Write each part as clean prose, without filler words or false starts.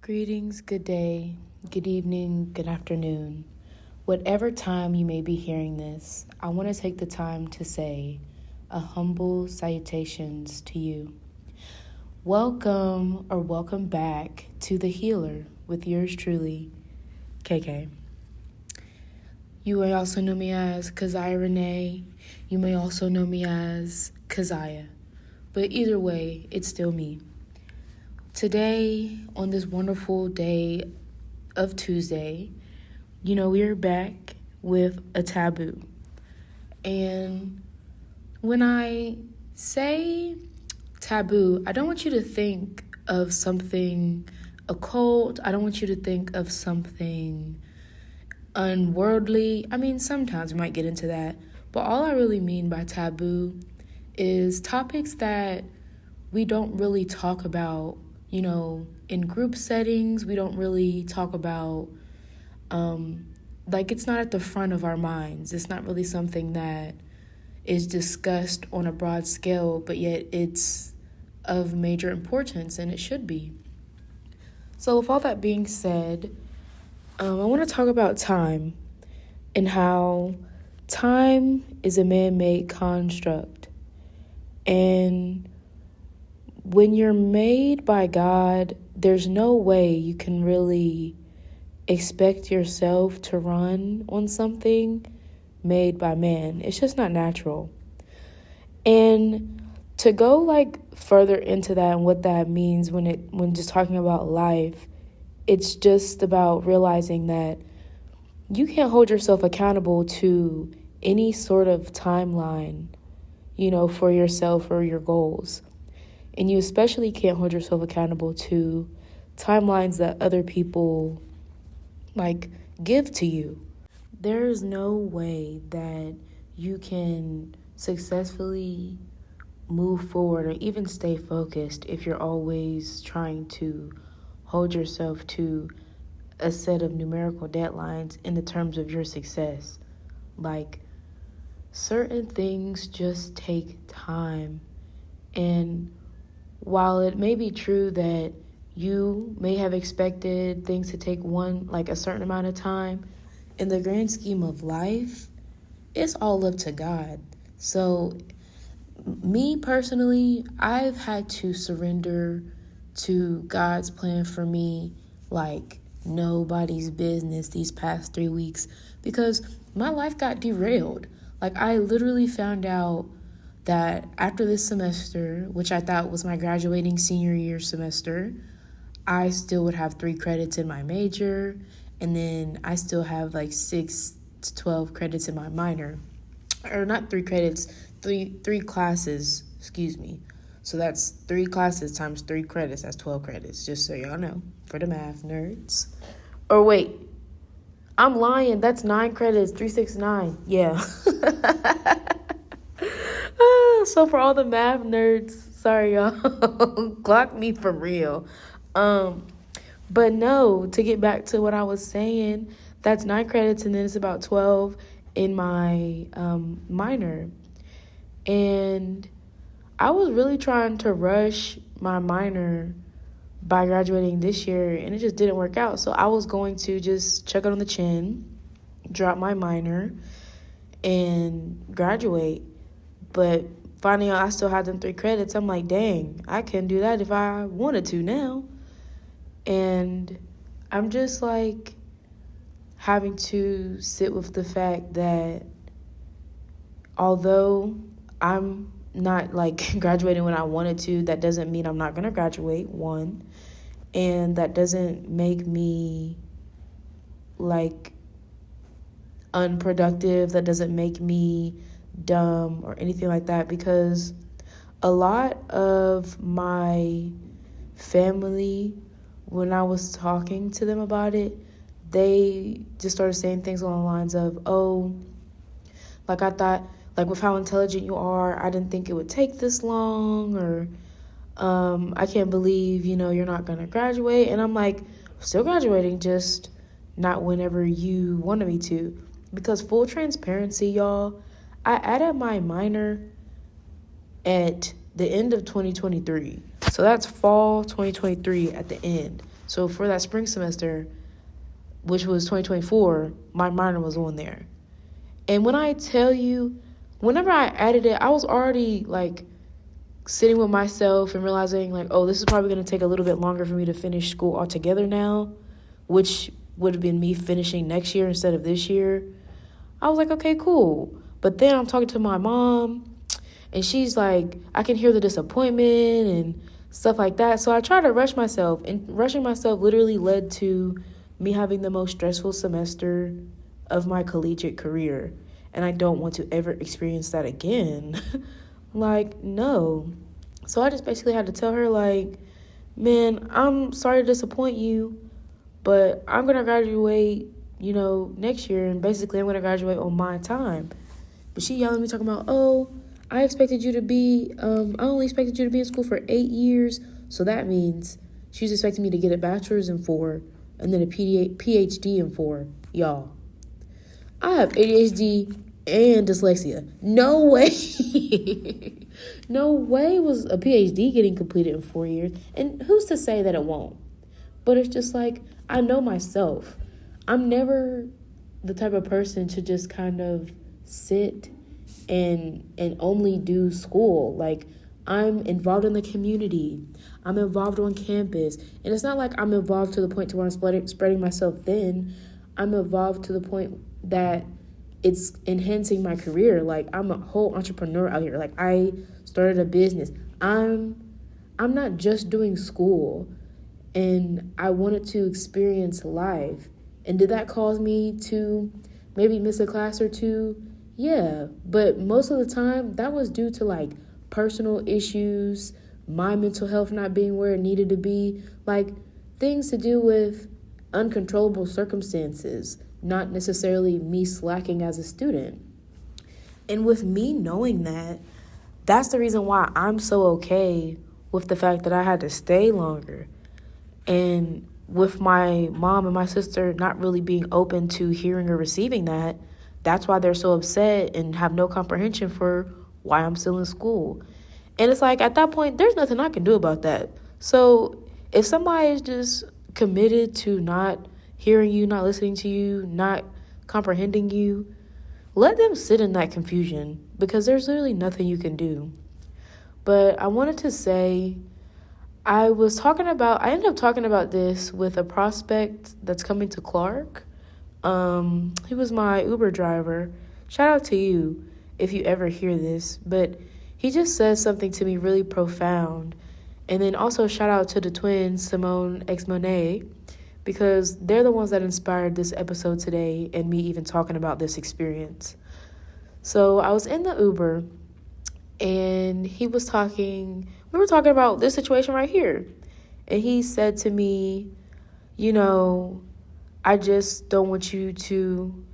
Greetings, good day, good evening, good afternoon. Whatever time you may be hearing this, I want to take the time to say a humble salutations to you. Welcome back to The Healer with yours truly, KK. You may also know me as Keziah Renee. You may also know me as Keziah. But either way, it's still me. Today, on this wonderful day of Tuesday, we are back with a taboo. And when I say taboo, I don't want you to think of something occult. I don't want you to think of something unworldly. I mean, sometimes we might get into that. But all I really mean by taboo is topics that we don't really talk about. In group settings, we don't really talk about, it's not at the front of our minds. It's not really something that is discussed on a broad scale, but yet it's of major importance, and it should be. So with all that being said, I want to talk about time and how time is a man-made construct. And when you're made by God, there's no way you can really expect yourself to run on something made by man. It's just not natural. And to go further into that and what that means when just talking about life, it's just about realizing that you can't hold yourself accountable to any sort of timeline, for yourself or your goals. And you especially can't hold yourself accountable to timelines that other people give to you. There's no way that you can successfully move forward or even stay focused if you're always trying to hold yourself to a set of numerical deadlines in the terms of your success. Certain things just take time. And while it may be true that you may have expected things to take a certain amount of time, in the grand scheme of life, it's all up to God. So me personally, I've had to surrender to God's plan for me like nobody's business these past 3 weeks, because my life got derailed. I literally found out that after this semester, which I thought was my graduating senior year semester, I still would have 3 credits in my major, and then I still have 6 to 12 credits in my minor. Or not 3 credits, three classes, excuse me. So that's 3 classes times 3 credits, that's 12 credits, just so y'all know, for the math nerds. Or wait, I'm lying, that's 9 credits, 3, 6, 9, yeah. So for all the math nerds, sorry y'all, clock me for real. But no, to get back to what I was saying, that's 9 credits and then it's about 12 in my minor. And I was really trying to rush my minor by graduating this year, and it just didn't work out. So I was going to just chuck it on the chin, drop my minor, and graduate. But finding out I still had them 3 credits, I'm like, dang, I can do that if I wanted to now. And I'm just having to sit with the fact that although I'm not graduating when I wanted to, that doesn't mean I'm not going to graduate, one. And that doesn't make me unproductive. That doesn't make me dumb or anything like that, because a lot of my family, when I was talking to them about it, they just started saying things along the lines of, I thought, with how intelligent you are, I didn't think it would take this long, or I can't believe, you're not going to graduate. And I'm still graduating, just not whenever you wanted me to. Because full transparency, y'all, I added my minor at the end of 2023. So that's fall 2023 at the end. So for that spring semester, which was 2024, my minor was on there. And when I tell you, whenever I added it, I was already like sitting with myself and realizing like, oh, this is probably going to take a little bit longer for me to finish school altogether now, which would have been me finishing next year instead of this year. I was like, okay, cool. But then I'm talking to my mom, and she's like, I can hear the disappointment and stuff like that. So I try to rush myself, and rushing myself literally led to me having the most stressful semester of my collegiate career. And I don't want to ever experience that again. Like, no. So I just basically had to tell her, like, man, I'm sorry to disappoint you, but I'm going to graduate, next year. And basically I'm going to graduate on my time. But she yelling at me talking about, oh, I only expected you to be in school for 8 years. So that means she's expecting me to get a bachelor's in 4 and then a PhD in 4. Y'all, I have ADHD and dyslexia. No way. No way was a PhD getting completed in 4 years. And who's to say that it won't? But it's just like, I know myself. I'm never the type of person to just kind of sit and only do school. Like, I'm involved in the community. I'm involved on campus. And it's not like I'm involved to the point to where I'm spreading myself thin. I'm involved to the point that it's enhancing my career. Like, I'm a whole entrepreneur out here. Like, I started a business. I'm not just doing school. And I wanted to experience life. And did that cause me to maybe miss a class or two? Yeah. But most of the time, that was due to, like, personal issues, my mental health not being where it needed to be, like, things to do with uncontrollable circumstances, not necessarily me slacking as a student. And with me knowing that, that's the reason why I'm so okay with the fact that I had to stay longer. And with my mom and my sister not really being open to hearing or receiving that, that's why they're so upset and have no comprehension for why I'm still in school. And it's like, at that point, there's nothing I can do about that. So if somebody is just committed to not hearing you, not listening to you, not comprehending you, let them sit in that confusion, because there's literally nothing you can do. But I wanted to say, I ended up talking about this with a prospect that's coming to Clark. He was my Uber driver. Shout out to you if you ever hear this. But he just said something to me really profound. And then also shout out to the twins, Simone X Monet, because they're the ones that inspired this episode today and me even talking about this experience. So I was in the Uber, and we were talking about this situation right here. And he said to me, I just don't want you to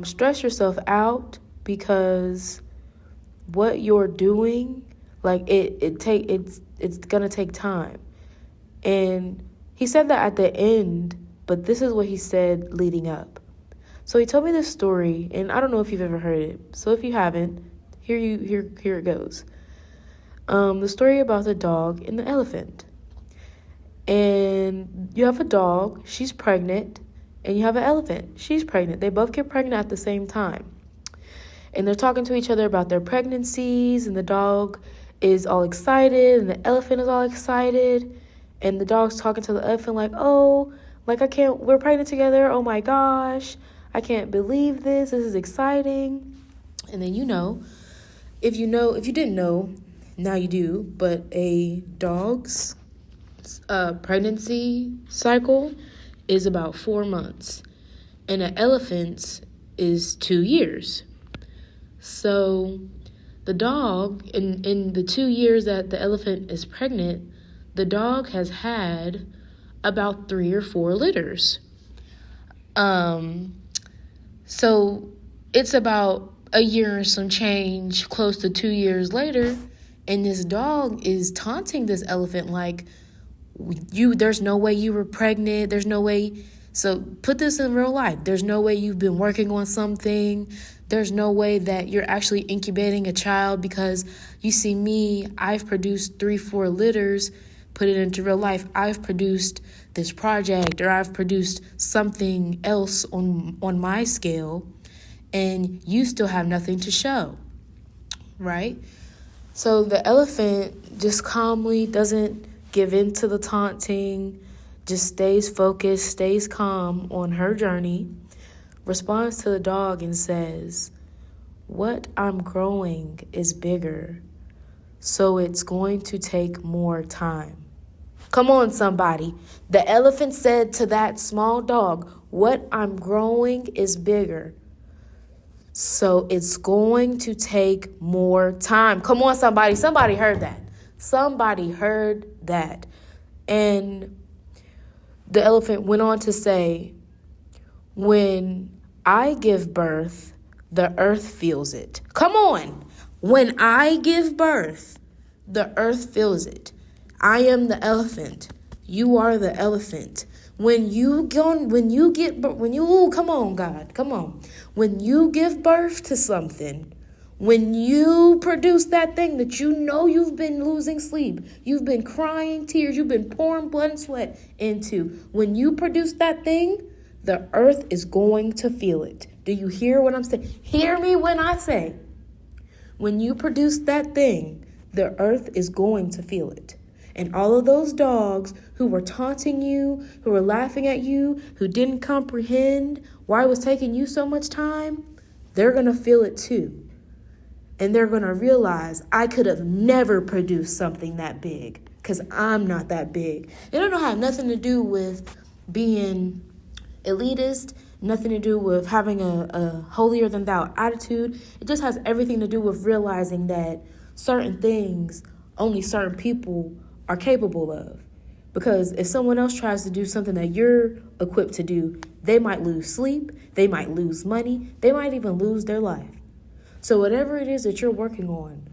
stress yourself out, because what you're doing, like, it's gonna take time. And he said that at the end, but this is what he said leading up. So he told me this story, and I don't know if you've ever heard it. So if you haven't, here it goes. The story about the dog and the elephant. And you have a dog, she's pregnant, and you have an elephant, she's pregnant. They both get pregnant at the same time. And they're talking to each other about their pregnancies, and the dog is all excited, and the elephant is all excited. And the dog's talking to the elephant like, oh, like, we're pregnant together, oh my gosh, I can't believe this is exciting. And then if you didn't know, now you do, but a dog's pregnancy cycle is about 4 months, and an elephant's is 2 years. So the dog, in the 2 years that the elephant is pregnant, the dog has had about 3 or 4 litters. So it's about a year and some change, close to 2 years later, and this dog is taunting this elephant like, there's no way you were pregnant, there's no way. So put this in real life. There's no way you've been working on something. There's no way that you're actually incubating a child, because you see me, I've produced 3-4 litters. put it into real life. I've produced this project, or I've produced something else on my scale, and you still have nothing to show, right? So the elephant just calmly doesn't give in to the taunting, just stays focused, stays calm on her journey, responds to the dog and says, "What I'm growing is bigger, so it's going to take more time." Come on, somebody. The elephant said to that small dog, "What I'm growing is bigger, so it's going to take more time." Come on, somebody. Somebody heard that. Somebody heard that. And the elephant went on to say, "When I give birth, the earth feels it." Come on. When I give birth, the earth feels it. I am the elephant. You are the elephant. When you give birth to something, when you produce that thing that you know you've been losing sleep, you've been crying tears, you've been pouring blood and sweat into, when you produce that thing, the earth is going to feel it. Do you hear what I'm saying? Hear me when I say, when you produce that thing, the earth is going to feel it. And all of those dogs who were taunting you, who were laughing at you, who didn't comprehend why it was taking you so much time, they're going to feel it too. And they're going to realize, I could have never produced something that big because I'm not that big. It don't have nothing to do with being elitist, nothing to do with having a holier than thou attitude. It just has everything to do with realizing that certain things only certain people are capable of. Because if someone else tries to do something that you're equipped to do, they might lose sleep, they might lose money, they might even lose their life. So whatever it is that you're working on,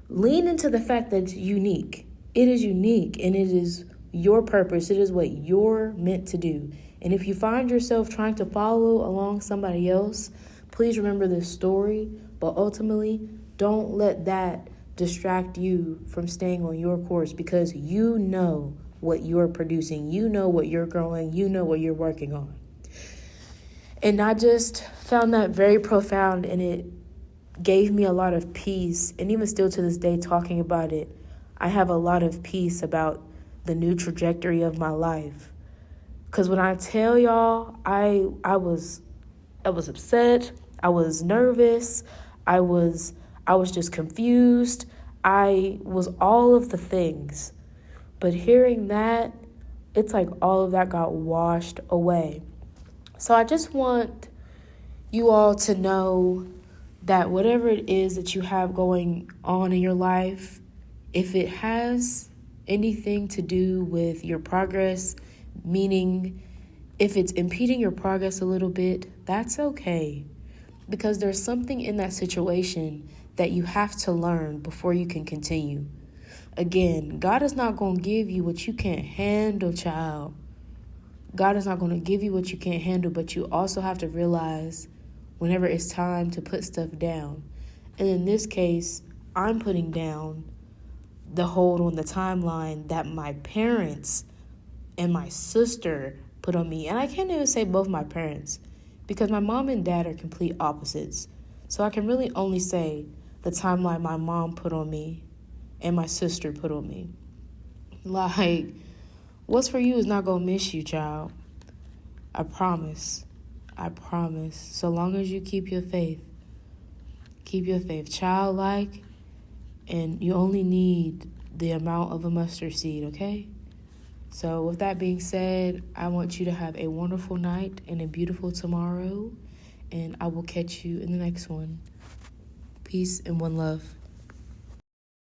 lean into the fact that it's unique. It is unique, and it is your purpose. It is what you're meant to do. And if you find yourself trying to follow along somebody else, please remember this story, but ultimately, don't let that distract you from staying on your course, because you know what you're producing, you know what you're growing, you know what you're working on. And I just found that very profound, and it gave me a lot of peace. And even still to this day, talking about it, I have a lot of peace about the new trajectory of my life. Because when I tell y'all, I was upset, I was nervous, I was just confused. I was all of the things. But hearing that, it's like all of that got washed away. So I just want you all to know that whatever it is that you have going on in your life, if it has anything to do with your progress, meaning if it's impeding your progress a little bit, that's okay. Because there's something in that situation that you have to learn before you can continue. Again, God is not going to give you what you can't handle, child. God is not going to give you what you can't handle, but you also have to realize whenever it's time to put stuff down. And in this case, I'm putting down the hold on the timeline that my parents and my sister put on me. And I can't even say both my parents, because my mom and dad are complete opposites. So I can really only say the timeline my mom put on me and my sister put on me. Like, what's for you is not going to miss you, child. I promise. I promise. So long as you keep your faith childlike, and you only need the amount of a mustard seed, okay? So with that being said, I want you to have a wonderful night and a beautiful tomorrow, and I will catch you in the next one. Peace and one love.